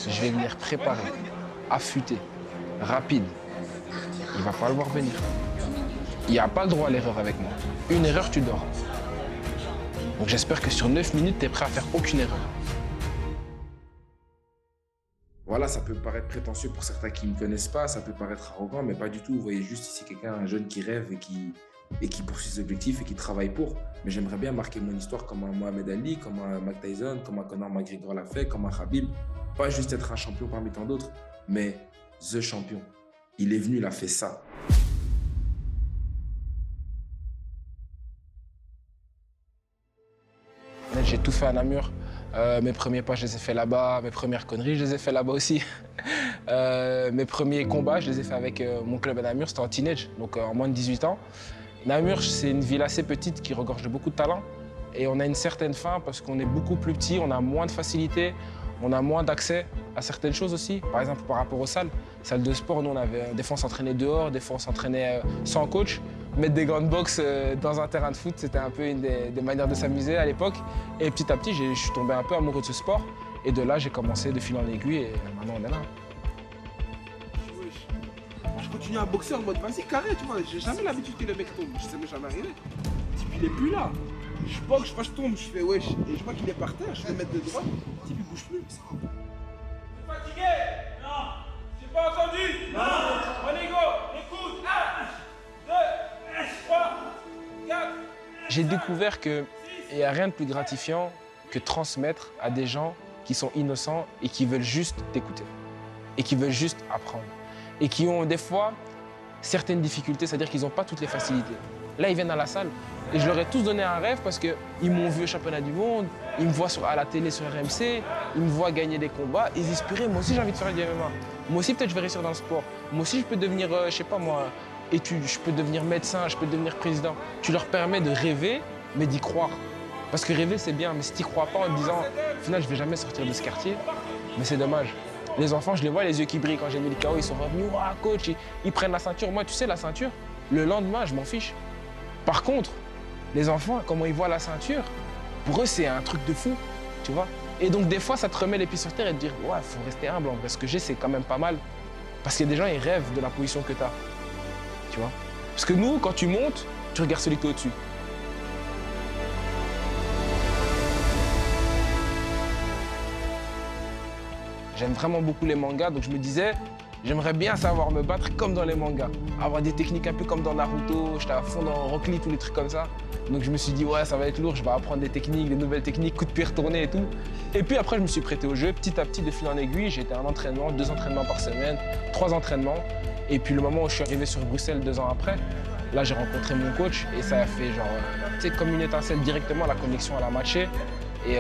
Je vais venir préparé, affûté, rapide. Il va pas le voir venir. Il n'y a pas le droit à l'erreur avec moi. Une erreur, tu dors. Donc j'espère que sur 9 minutes, tu es prêt à faire aucune erreur. Voilà, ça peut paraître prétentieux pour certains qui ne me connaissent pas, ça peut paraître arrogant, mais pas du tout. Vous voyez juste ici quelqu'un, un jeune qui rêve et qui poursuit ses objectifs et qui travaille pour. Mais j'aimerais bien marquer mon histoire comme un Mohamed Ali, comme un Mike Tyson, comme un Conor McGregor l'a fait, comme un Khabib. Pas juste être un champion parmi tant d'autres, mais the champion. Il est venu, il a fait ça. J'ai tout fait à Namur. Mes premiers pas, je les ai fait là-bas. Mes premières conneries, je les ai fait là-bas aussi. Mes premiers combats, je les ai fait avec mon club à Namur. C'était en teenage, donc en moins de 18 ans. Namur, c'est une ville assez petite qui regorge de beaucoup de talent. Et on a une certaine faim parce qu'on est beaucoup plus petit, on a moins de facilité, on a moins d'accès à certaines choses aussi. Par exemple, par rapport aux salles de sport, nous, des fois on s'entraînait dehors, des fois on s'entraînait sans coach. Mettre des gants de boxe dans un terrain de foot, c'était un peu une des manières de s'amuser à l'époque. Et petit à petit, je suis tombé un peu amoureux de ce sport. Et de là, j'ai commencé de fil en aiguille et maintenant on est là. Je continue à boxer en mode vas-y carré, tu vois. J'ai jamais l'habitude que le mec tombe. Ça m'est jamais arrivé. Type, il est plus là. Je boxe, je vois, je tombe, je fais wesh. Et je vois qu'il est par terre, je vais mettre de droite. Type, il bouge plus. T'es fatigué? Non. J'ai pas entendu? Non. Renego, écoute. 1, 2, 3, 4. J'ai découvert qu'il n'y a rien de plus gratifiant que transmettre à des gens qui sont innocents et qui veulent juste t'écouter. Et qui veulent juste apprendre. Et qui ont des fois certaines difficultés, c'est-à-dire qu'ils n'ont pas toutes les facilités. Là, ils viennent à la salle et je leur ai tous donné un rêve parce qu'ils m'ont vu au championnat du monde, ils me voient à la télé sur RMC, ils me voient gagner des combats, ils inspirent. Moi aussi, j'ai envie de faire du MMA. Moi aussi, peut-être, je vais réussir dans le sport. Moi aussi, je peux devenir, je sais pas moi, études, je peux devenir médecin, je peux devenir président. Tu leur permets de rêver, mais d'y croire. Parce que rêver, c'est bien, mais si tu n'y crois pas en te disant, au final, je ne vais jamais sortir de ce quartier, mais c'est dommage. Les enfants, je les vois, les yeux qui brillent quand j'ai mis le KO, ils sont revenus, oh, coach, ils prennent la ceinture. Moi, tu sais, la ceinture, le lendemain, je m'en fiche. Par contre, les enfants, comment ils voient la ceinture, pour eux, c'est un truc de fou, tu vois. Et donc, des fois, ça te remet les pieds sur terre et te dire, ouais, il faut rester humble, en vrai, ce que j'ai, c'est quand même pas mal. Parce qu'il y a des gens, ils rêvent de la position que tu as, tu vois. Parce que nous, quand tu montes, tu regardes celui qui est au-dessus. J'aime vraiment beaucoup les mangas, donc je me disais, j'aimerais bien savoir me battre comme dans les mangas. Avoir des techniques un peu comme dans Naruto, j'étais à fond dans Rock Lee, tous les trucs comme ça. Donc je me suis dit, ouais, ça va être lourd, je vais apprendre des techniques, des nouvelles techniques, coups de pied retournés et tout. Et puis après, je me suis prêté au jeu, petit à petit, de fil en aiguille. J'ai été à un entraînement, 2 entraînements par semaine, 3 entraînements. Et puis le moment où je suis arrivé sur Bruxelles 2 ans après, là, j'ai rencontré mon coach et ça a fait genre, tu sais, comme une étincelle directement, la connexion elle a matché. Et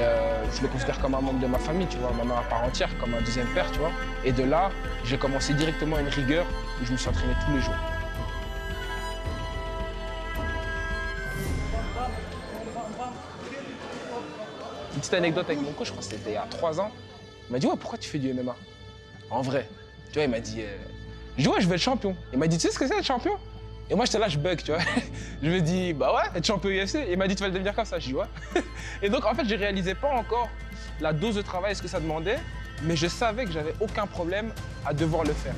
je le considère comme un membre de ma famille, tu vois, maman à part entière, comme un deuxième père, tu vois. Et de là, j'ai commencé directement une rigueur où je me suis entraîné tous les jours. Une petite anecdote avec mon coach, je crois que c'était il y a 3 ans. Il m'a dit, ouais, pourquoi tu fais du MMA? En vrai. Tu vois, il m'a dit, je dis, ouais, je veux être champion. Il m'a dit, tu sais ce que c'est être champion? Et moi, j'étais là, je bug, tu vois. Je me dis, bah ouais, être champion UFC. Et il m'a dit, tu vas le devenir comme ça. Je dis, ouais. Et donc, en fait, je réalisais pas encore la dose de travail, ce que ça demandait, mais je savais que j'avais aucun problème à devoir le faire.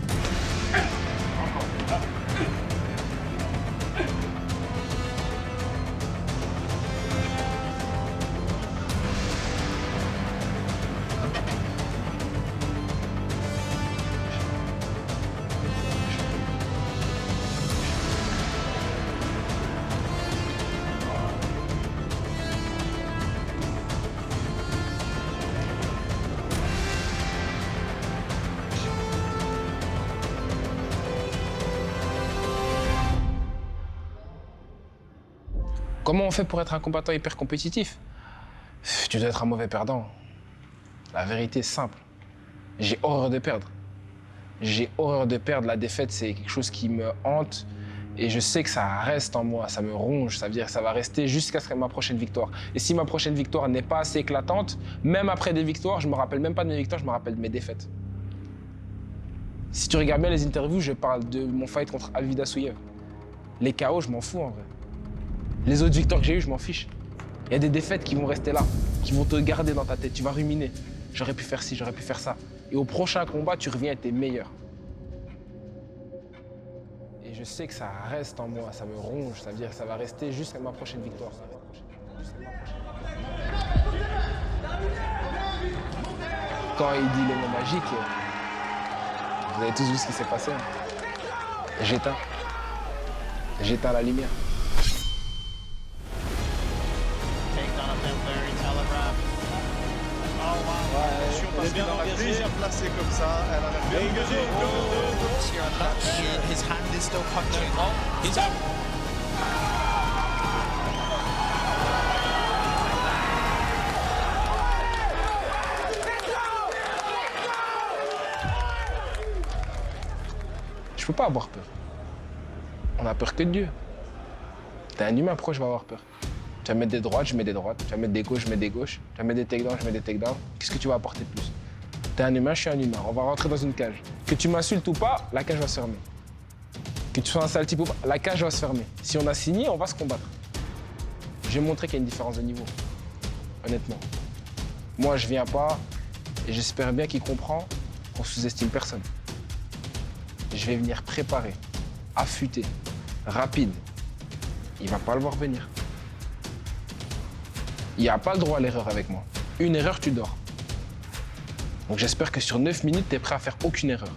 Comment on fait pour être un combattant hyper compétitif? Tu dois être un mauvais perdant. La vérité est simple. J'ai horreur de perdre. J'ai horreur de perdre. La défaite, c'est quelque chose qui me hante. Et je sais que ça reste en moi, ça me ronge. Ça veut dire que ça va rester jusqu'à ce que ma prochaine victoire. Et si ma prochaine victoire n'est pas assez éclatante, même après des victoires, je me rappelle même pas de mes victoires, je me rappelle de mes défaites. Si tu regardes bien les interviews, je parle de mon fight contre Alvida Souyev. Les KO, je m'en fous en vrai. Les autres victoires que j'ai eues, je m'en fiche. Il y a des défaites qui vont rester là, qui vont te garder dans ta tête, tu vas ruminer. j'aurais pu faire ci, j'aurais pu faire ça. Et au prochain combat, tu reviens et t'es meilleur. Et je sais que ça reste en moi, ça me ronge, ça veut dire que ça va rester jusqu'à ma prochaine victoire. Quand il dit les mots magiques, vous avez tous vu ce qui s'est passé. Hein. J'éteins la lumière. Elle est bien engagée, bien placée comme ça, elle a l'air bien engagée. His hand is still punching. Oh, he's out. Je peux pas avoir peur. On a peur que de Dieu. T'es un humain, pourquoi je vais avoir peur? Tu vas mettre des droites, je mets des droites. Tu vas mettre des gauches, je mets des gauches. Tu vas mettre des takedowns, je mets des takedowns. Qu'est-ce que tu vas apporter de plus? T'es un humain, je suis un humain. On va rentrer dans une cage. Que tu m'insultes ou pas, la cage va se fermer. Que tu sois un sale type ou pas, la cage va se fermer. Si on a signé, on va se combattre. Je vais montrer qu'il y a une différence de niveau. Honnêtement. Moi, je viens pas et j'espère bien qu'il comprend qu'on sous-estime personne. Je vais venir préparé, affûté, rapide. Il va pas le voir venir. Il n'y a pas le droit à l'erreur avec moi. Une erreur, tu dors. Donc j'espère que sur 9 minutes, tu es prêt à faire aucune erreur.